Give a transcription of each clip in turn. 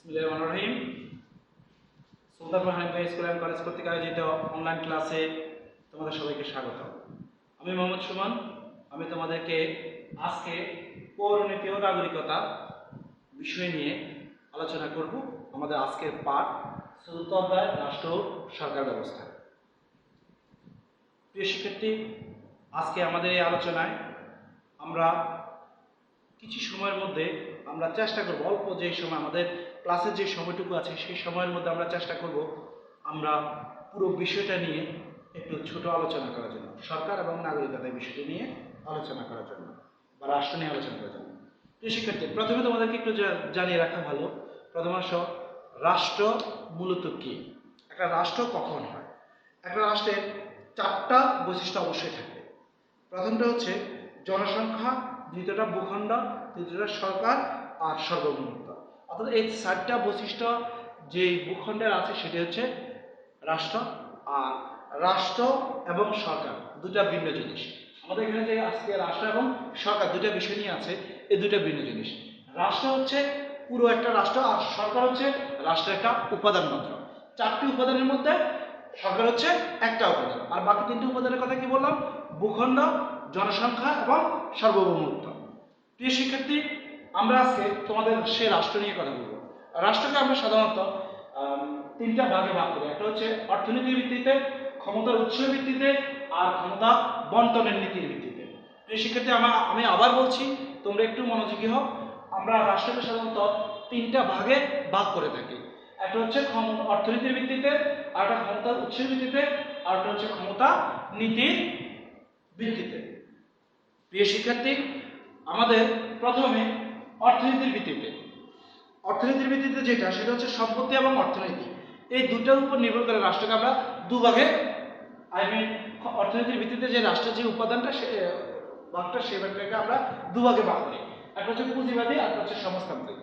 বিসমিল্লাহিররহমানিররহিম। Sultanpur Hanifa school and college কর্তৃক আয়োজিত online ক্লাসে তোমাদের সবাইকে স্বাগত। আমি মোহাম্মদ সুমন। আমি তোমাদেরকে আজকে পৌরনীতি ও নাগরিকতা বিষয় নিয়ে আলোচনা করব। আমাদের আজকের পাঠ চতুর্থ অধ্যায় রাষ্ট্র ও সরকার ব্যবস্থা। প্রিয় শিক্ষার্থী, আজকে আমাদের এই আলোচনায় আমরা কিছু সময়ের মধ্যে আমরা চেষ্টা করব, অল্প যে সময় আমাদের ক্লাসের যে সময়টুকু আছে সেই সময়ের মধ্যে আমরা চেষ্টা করব আমরা পুরো বিষয়টা নিয়ে একটু ছোট আলোচনা করার জন্য, সরকার এবং নাগরিকতা বিষয়টি নিয়ে আলোচনা করার জন্য বা রাষ্ট্র নিয়ে আলোচনা করার জন্য। প্রিয় শিক্ষার্থী, প্রথমে তোমাদেরকে একটু জানিয়ে রাখা ভালো, প্রথমাংশ রাষ্ট্র মূলত কি, একটা রাষ্ট্র কখন হয়। একটা রাষ্ট্রের চারটা বৈশিষ্ট্য অবশ্যই থাকে। প্রথমটা হচ্ছে জনসংখ্যা, দ্বিতীয়টা ভূখণ্ড, তৃতীয়টা সরকার, আর সার্বভৌমত্ব। অর্থাৎ এই চারটা বৈশিষ্ট্য যে ভূখণ্ডের আছে সেটি হচ্ছে রাষ্ট্র। আর রাষ্ট্র এবং সরকার দুটা ভিন্ন জিনিস। আমাদের এখানে যে আজকে রাষ্ট্র এবং সরকার দুটা বিষয় নিয়ে আছে, এই দুটা ভিন্ন জিনিস। রাষ্ট্র হচ্ছে পুরো একটা রাষ্ট্র, আর সরকার হচ্ছে রাষ্ট্রের একটা উপাদান মাত্র। চারটি উপাদানের মধ্যে সরকার হচ্ছে একটা উপাদান, আর বাকি তিনটি উপাদানের কথা কি বললাম? ভূখণ্ড, জনসংখ্যা এবং সার্বভৌমত্ব। প্রিয় শিক্ষার্থী, আমরা আজকে তোমাদের সে রাষ্ট্র নিয়ে কথা বলবো। রাষ্ট্রকে আমরা সাধারণত তিনটা ভাগে ভাগ করি। একটা হচ্ছে অর্থনীতির ভিত্তিতে, ক্ষমতার উৎসের ভিত্তিতে, আর ক্ষমতা বন্টনের নীতির ভিত্তিতে। প্রিয় শিক্ষার্থী, আমি আবার বলছি, তোমরা একটু মনোযোগী হও। আমরা রাষ্ট্রকে সাধারণত তিনটা ভাগে ভাগ করে থাকি। একটা হচ্ছে অর্থনীতির ভিত্তিতে, আর একটা ক্ষমতার উৎসের ভিত্তিতে, আর একটা হচ্ছে ক্ষমতা নীতির ভিত্তিতে। প্রিয় শিক্ষার্থী, আমাদের প্রথমে অর্থনীতির ভিত্তিতে। অর্থনীতির ভিত্তিতে যেটা, সেটা হচ্ছে সম্পত্তি এবং অর্থনীতি, এই দুটার উপর নির্ভর করে রাষ্ট্রকে আমরা দুভাগে অর্থনীতির ভিত্তিতে যে রাষ্ট্রের যে উপাদানটা, সে ভাগটা, সেই ভাগটাকে আমরা দুভাগে ভাগ করি। একটা হচ্ছে পুঁজিবাদী, আর একটা হচ্ছে সমাজতান্ত্রিক।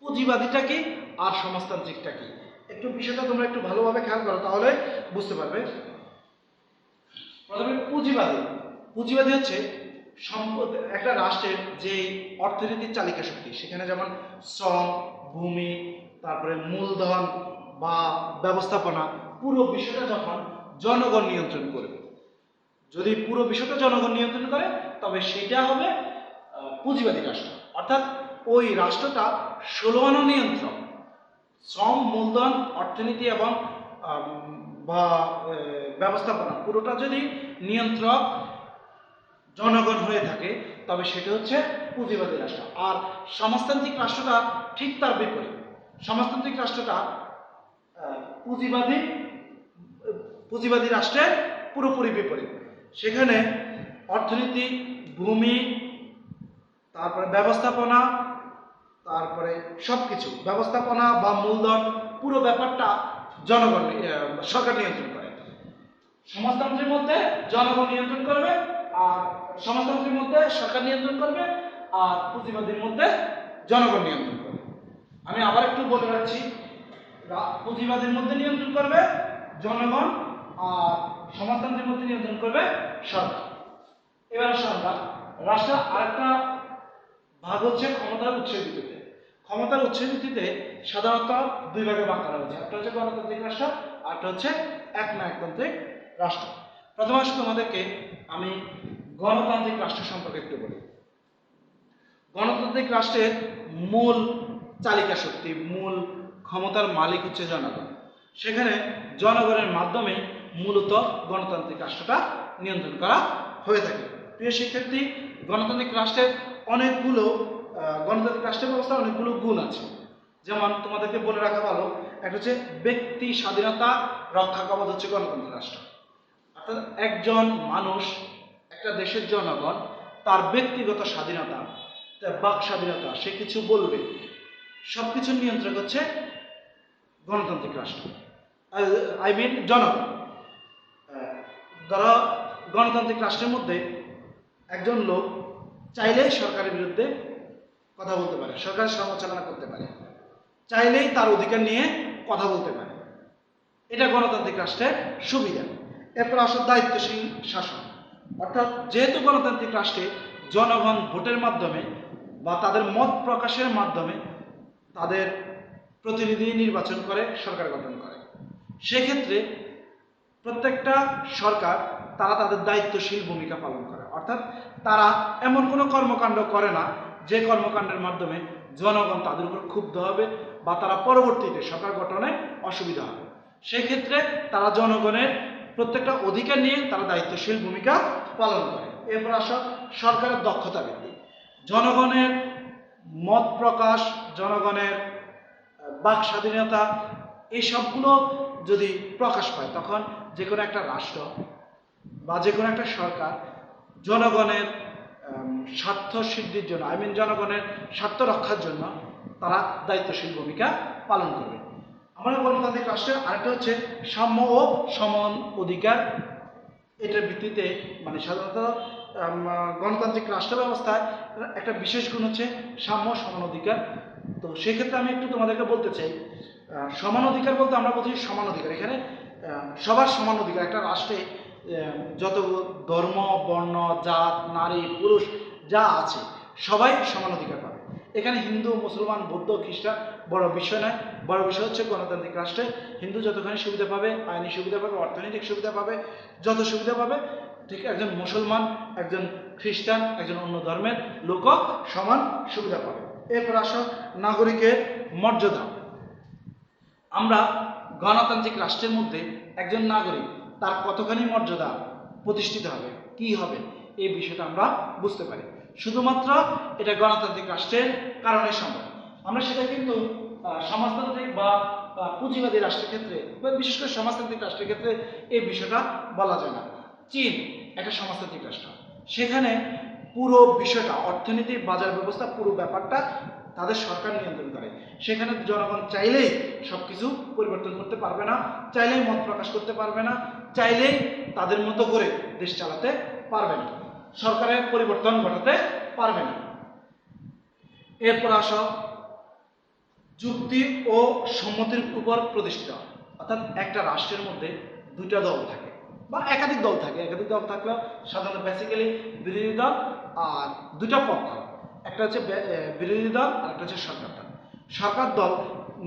পুঁজিবাদীটা কি আর সমাজতান্ত্রিকটা কি, একটু বিষয়টা তোমরা একটু ভালোভাবে খেয়াল করো, তাহলে বুঝতে পারবে। প্রথমে পুঁজিবাদী। পুঁজিবাদী হচ্ছে সম্পদ, একটা রাষ্ট্রের যে অর্থনীতির চালিকা শক্তি, সেখানে যেমন শ্রম, ভূমি, তারপরে মূলধন বা ব্যবস্থাপনা, পুরো বিষয়টা যখন জনগণ নিয়ন্ত্রণ করবে, যদি পুরো বিষয়টা জনগণ নিয়ন্ত্রণ করে, তবে সেটা হবে পুঁজিবাদী রাষ্ট্র। অর্থাৎ ওই রাষ্ট্রটা 16 আনা নিয়ন্ত্রণ, শ্রম, মূলধন, অর্থনীতি এবং বা ব্যবস্থাপনা, পুরোটা যদি নিয়ন্ত্রক জনগণ হয়ে থাকে, তবে সেটা হচ্ছে পুঁজিবাদী রাষ্ট্র। আর সমাজতান্ত্রিক রাষ্ট্রটা ঠিক তার বিপরীত। সমাজতান্ত্রিক রাষ্ট্রটা পুঁজিবাদী রাষ্ট্রের পুরোপুরি বিপরীত। সেখানে অর্থনীতি, ভূমি, তারপরে ব্যবস্থাপনা, তারপরে সবকিছু, ব্যবস্থাপনা বা মূলধন, পুরো ব্যাপারটা জনগণ, সরকার নিয়ন্ত্রণ করে। সমাজতন্ত্রের মধ্যে জনগণ নিয়ন্ত্রণ করবে, আর সমাজতন্ত্রের মধ্যে সরকার নিয়ন্ত্রণ করবে, আর পুঁজিবাদীর মধ্যে জনগণ নিয়ন্ত্রণ করবে। আমি আবার একটু বলে রাখছি, পুঁজিবাদীর মধ্যে নিয়ন্ত্রণ করবে জনগণ, আর সমাজতন্ত্রের মধ্যে নিয়ন্ত্রণ করবে সরকার। এবার সরকার রাষ্ট্রের আরেকটা ভাগ হচ্ছে ক্ষমতার উৎসের ভিত্তিতে। ক্ষমতার উৎসের ভিত্তিতে সাধারণত দুই ভাগে ভাগ করা হয়েছে। একটা হচ্ছে গণতান্ত্রিক রাষ্ট্র, আর একটা হচ্ছে একনায়কতান্ত্রিক রাষ্ট্র। প্রথমে তোমাদেরকে আমি গণতান্ত্রিক রাষ্ট্র সম্পর্কে একটু বলি। গণতান্ত্রিক রাষ্ট্রের মূল চালিকা শক্তি, মূল ক্ষমতার মালিক হচ্ছে জনগণ। সেখানে জনগণের মাধ্যমে মূলত গণতান্ত্রিক রাষ্ট্রটা নিয়ন্ত্রণ করা হয়ে থাকে। প্রিয় শিক্ষার্থী, গণতান্ত্রিক রাষ্ট্রের গণতান্ত্রিক রাষ্ট্রের ব্যবস্থা অনেকগুলো গুণ আছে। যেমন তোমাদেরকে বলে রাখা ভালো, একটা হচ্ছে ব্যক্তি স্বাধীনতা রক্ষা কবচ হচ্ছে গণতান্ত্রিক রাষ্ট্র। অর্থাৎ একজন মানুষ, একটা দেশের জনগণ, তার ব্যক্তিগত স্বাধীনতা, তার বাক স্বাধীনতা, সে কিছু বলবে, সবকিছুর নিয়ন্ত্রক হচ্ছে গণতান্ত্রিক রাষ্ট্র, জনগণ। ধরো গণতান্ত্রিক রাষ্ট্রের মধ্যে একজন লোক চাইলেই সরকারের বিরুদ্ধে কথা বলতে পারে, সরকারের সমালোচনা করতে পারে, চাইলেই তার অধিকার নিয়ে কথা বলতে পারে। এটা গণতান্ত্রিক রাষ্ট্রের সুবিধা। এরপর আসলে দায়িত্বশীল শাসন। অর্থাৎ যেহেতু গণতান্ত্রিক রাষ্ট্রে জনগণ ভোটের মাধ্যমে বা তাদের মত প্রকাশের মাধ্যমে তাদের প্রতিনিধি নির্বাচন করে সরকার গঠন করে। সেক্ষেত্রে প্রত্যেকটা সরকার তারা তাদের দায়িত্বশীল ভূমিকা পালন করে, অর্থাৎ তারা এমন কোনো কর্মকাণ্ড করে না যে কর্মকাণ্ডের মাধ্যমে জনগণ তাদের উপর ক্ষুব্ধ হবে বা তারা পরবর্তীতে সরকার গঠনে অসুবিধা হবে। সেক্ষেত্রে তারা জনগণের প্রত্যেকটা অধিকার নিয়ে তারা দায়িত্বশীল ভূমিকা পালন করে। এরপর আসো সরকারের দক্ষতা বৃদ্ধি। জনগণের মত প্রকাশ, জনগণের বাক স্বাধীনতা, এই সবগুলো যদি প্রকাশ পায় তখন যে কোনো একটা রাষ্ট্র বা যে কোনো একটা সরকার জনগণের স্বার্থ সিদ্ধির জন্য, জনগণের স্বার্থ রক্ষার জন্য তারা দায়িত্বশীল ভূমিকা পালন করবে। আমরা গণতান্ত্রিক রাষ্ট্রের আরেকটা হচ্ছে সাম্য ও সমান অধিকার। এটার ভিত্তিতে মানে সাধারণত গণতান্ত্রিক রাষ্ট্র ব্যবস্থায় একটা বিশেষ গুণ হচ্ছে সাম্য সমান অধিকার। তো সেক্ষেত্রে আমি একটু তোমাদেরকে বলতে চাই, সমান অধিকার বলতে আমরা বলছি সমান অধিকার, এখানে সবার সমান অধিকার। একটা রাষ্ট্রে যত ধর্ম, বর্ণ, জাত, নারী, পুরুষ যা আছে সবাই সমান অধিকার পাবে। এখানে হিন্দু, মুসলমান, বৌদ্ধ, খ্রিস্টান বড় বিষয় নয়। বড় বিষয় হচ্ছে গণতান্ত্রিক রাষ্ট্রে হিন্দু যতখানি সুবিধা পাবে, আইনি সুবিধা পাবে, অর্থনৈতিক সুবিধা পাবে, যত সুবিধা পাবে ঠিক একজন মুসলমান, একজন খ্রিস্টান, একজন অন্য ধর্মের লোকও সমান সুবিধা পাবে। এরপর আসো নাগরিকের মর্যাদা। আমরা গণতান্ত্রিক রাষ্ট্রের মধ্যে একজন নাগরিক তার কতখানি মর্যাদা প্রতিষ্ঠিত হবে, কি হবে, এই বিষয়টা আমরা বুঝতে পারি শুধুমাত্র এটা গণতান্ত্রিক রাষ্ট্রের কারণে সম্ভব। আমরা সেটা কিন্তু সমাজতান্ত্রিক বা পুঁজিবাদী রাষ্ট্রের ক্ষেত্রে বা বিশেষ করে সমাজতান্ত্রিক রাষ্ট্রের ক্ষেত্রে এই বিষয়টা বলা যায় না। চীন একটা সমাজতান্ত্রিক রাষ্ট্র, সেখানে পুরো বিষয়টা অর্থনীতি, বাজার ব্যবস্থা, পুরো ব্যাপারটা তাদের সরকার নিয়ন্ত্রণ করে। সেখানে জনগণ চাইলেই সবকিছু পরিবর্তন করতে পারবে না, চাইলেই মত প্রকাশ করতে পারবে না, চাইলেই তাদের মতো করে দেশ চালাতে পারবে না, সরকারের পরিবর্তন ঘটাতে পারবে না। এরপর আসো যুক্তি ও সম্মতির উপর প্রতিষ্ঠিত, অর্থাৎ একটা রাষ্ট্রের মধ্যে দুইটা দল থাকে বা একাধিক দল থাকে। একাধিক দল থাকলেও সাধারণত বেসিক্যালি বিরোধী দল আর দুটা পক্ষ, একটা হচ্ছে বিরোধী দল আর একটা হচ্ছে সরকার দল। সরকার দল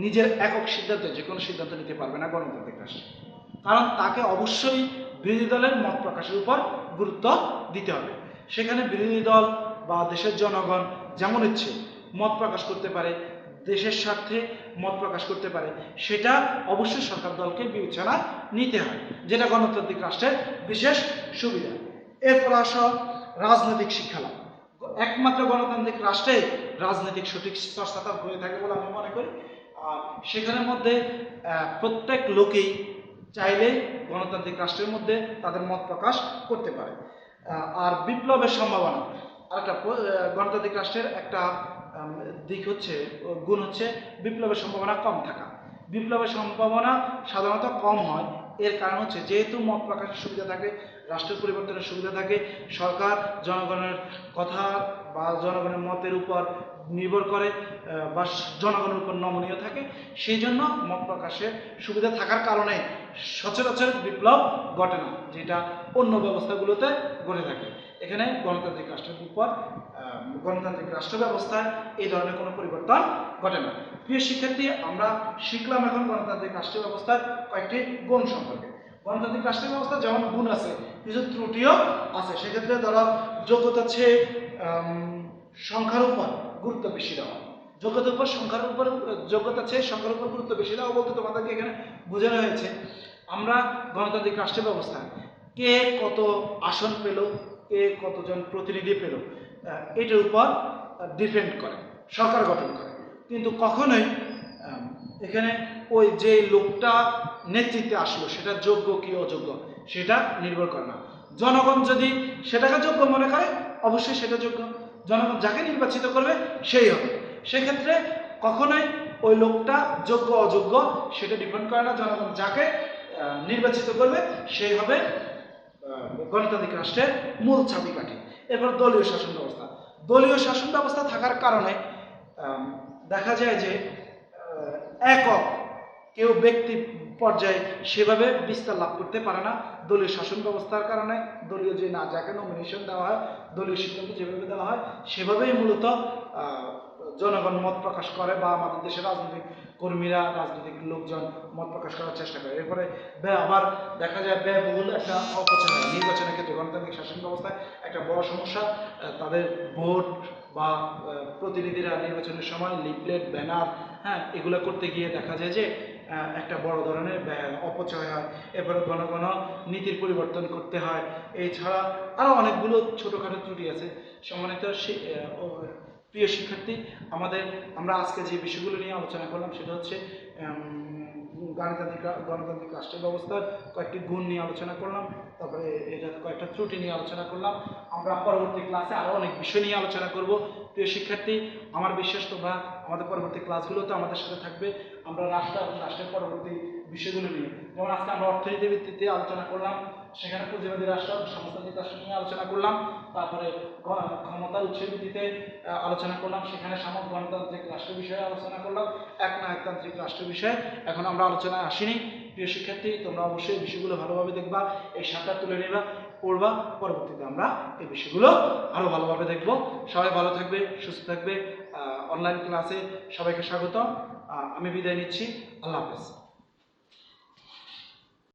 নিজের একক সিদ্ধান্তে যে কোনো সিদ্ধান্ত নিতে পারবে না গণতান্ত্রিক রাষ্ট্রে, কারণ তাকে অবশ্যই বিরোধী দলের মত প্রকাশের উপর গুরুত্ব দিতে হবে। সেখানে বিরোধী দল বা দেশের জনগণ যেমন ইচ্ছে মত প্রকাশ করতে পারে, দেশের স্বার্থে মত প্রকাশ করতে পারে, সেটা অবশ্যই সরকার দলকে বিবেচনা নিতে হয়, যেটা গণতান্ত্রিক রাষ্ট্রের বিশেষ সুবিধা। এরপর আসো রাজনৈতিক শিক্ষালাভ। একমাত্র গণতান্ত্রিক রাষ্ট্রে রাজনৈতিক সঠিক চর্চাটা হয়ে থাকে বলে আমি মনে করি। আর সেখানের মধ্যে প্রত্যেক লোকেই চাইলে গণতান্ত্রিক রাষ্ট্রের মধ্যে তাদের মত প্রকাশ করতে পারে। আর বিপ্লবের সম্ভাবনা আরেকটা গণতান্ত্রিক রাষ্ট্রের একটা দিক হচ্ছে, গুণ হচ্ছে বিপ্লবের সম্ভাবনা কম থাকা। বিপ্লবের সম্ভাবনা সাধারণত কম হয়, এর কারণ হচ্ছে যেহেতু মত প্রকাশের সুবিধা থাকে, রাষ্ট্রের পরিবর্তনের সুবিধা থাকে, সরকার জনগণের কথা বা জনগণের মতের উপর নির্ভর করে বা জনগণের উপর নমনীয় থাকে, সেই জন্য মত প্রকাশের সুবিধা থাকার কারণে সচরাচর বিপ্লব ঘটে না, যেটা অন্য ব্যবস্থাগুলোতে ঘটে থাকে। এখানে গণতান্ত্রিক রাষ্ট্রের উপর গণতান্ত্রিক রাষ্ট্র ব্যবস্থায় এই ধরনের কোনো পরিবর্তন ঘটে না। প্রিয় শিক্ষার্থী, আমরা শিখলাম এখন গণতান্ত্রিক রাষ্ট্র ব্যবস্থার কয়েকটি গুণ সম্পর্কে। গণতান্ত্রিক রাষ্ট্র ব্যবস্থা যেমন গুণ আছে, কিছু ত্রুটিও আছে। সেক্ষেত্রে ধরো যোগ্যতা হচ্ছে সংখ্যার উপর গুরুত্ব বেশি দেওয়া, যোগ্যতার উপর সংখ্যার উপর, যোগ্যতা চেয়ে সংখ্যার উপর গুরুত্ব বেশি দেওয়া বলতে তোমাদেরকে এখানে বোঝানো হয়েছে আমরা গণতান্ত্রিক রাষ্ট্র ব্যবস্থায় কে কত আসন পেল, কে কতজন প্রতিনিধি পেল, এটার উপর ডিপেন্ড করে সরকার গঠন করে। কিন্তু কখনোই এখানে ওই যে লোকটা নেতৃত্বে আসলো সেটা যোগ্য কি অযোগ্য সেটা নির্ভর করে না। জনগণ যদি সেটাকে যোগ্য মনে করে অবশ্যই সেটা যোগ্য, জনগণ যাকে নির্বাচিত করবে সেই হবে। সেক্ষেত্রে কখনোই ওই লোকটা যোগ্য অযোগ্য সেটা ডিপেন্ড করে না, জনগণ যাকে নির্বাচিত করবে সেই হবে গণতান্ত্রিক রাষ্ট্রের মূল চাবিকাঠি। এরপর দলীয় শাসন ব্যবস্থা। দলীয় শাসন ব্যবস্থা থাকার কারণে দেখা যায় যে একক কেউ ব্যক্তি পর্যায়ে সেভাবে বিস্তার লাভ করতে পারে না। দলীয় শাসন ব্যবস্থার কারণে দলীয় যে যাকে নমিনেশন দেওয়া হয়, দলীয় সিদ্ধান্ত যেভাবে দেওয়া হয় সেভাবেই মূলত জনগণ মত প্রকাশ করে বা আমাদের দেশের রাজনৈতিক কর্মীরা রাজনৈতিক লোকজন মত প্রকাশ করার চেষ্টা করে। এরপরে আবার দেখা যায় ব্যয়বহুল একটা অপচয় হয় নির্বাচনের ক্ষেত্রে। গণতান্ত্রিক শাসন ব্যবস্থায় একটা বড় সমস্যা তাদের ভোট বা প্রতিনিধিরা নির্বাচনের সময় লিফলেট ব্যানার এগুলো করতে গিয়ে দেখা যায় যে একটা বড় ধরনের অপচয় হয়। এরপরে ঘন ঘন নীতির পরিবর্তন করতে হয়। এছাড়া আরও অনেকগুলো ছোটোখাটো ত্রুটি আছে। সম্মানিত প্রিয় শিক্ষার্থী, আমরা আজকে যে বিষয়গুলো নিয়ে আলোচনা করলাম সেটা হচ্ছে গণতান্ত্রিক রাষ্ট্র ব্যবস্থার কয়েকটি গুণ নিয়ে আলোচনা করলাম, তারপরে এটা কয়েকটা ত্রুটি নিয়ে আলোচনা করলাম। আমরা পরবর্তী ক্লাসে আরও অনেক বিষয় নিয়ে আলোচনা করব। প্রিয় শিক্ষার্থী, আমার বিশ্বাস তোমরা আমাদের পরবর্তী ক্লাসগুলোতে আমাদের সাথে থাকবে। আমরা রাষ্ট্রের পরবর্তী বিষয়গুলো নিয়ে, যেমন আজকে আমরা অর্থনীতির ভিত্তিতে আলোচনা করলাম, সেখানে পুঁজিবাদী রাষ্ট্র সমাজতান্ত্রিক রাষ্ট্র নিয়ে আলোচনা করলাম। তারপরে ক্ষমতার উৎসের ভিত্তিতে আলোচনা করলাম, সেখানে গণতান্ত্রিক রাষ্ট্র বিষয়ে আলোচনা করলাম, একনায়কতান্ত্রিক রাষ্ট্র বিষয়ে এখন আমরা আলোচনায় আসিনি। প্রিয় শিক্ষার্থী, তোমরা অবশ্যই বিষয়গুলো ভালোভাবে দেখবা, এই সারটা তুলে নেবা, পড়বা। পরবর্তীতে আমরা এই বিষয়গুলো আরও ভালোভাবে দেখব। সবাই ভালো থাকবে, সুস্থ থাকবে। অনলাইন ক্লাসে সবাইকে স্বাগত। আমি বিদায় নিচ্ছি। আল্লাহ হাফেজ।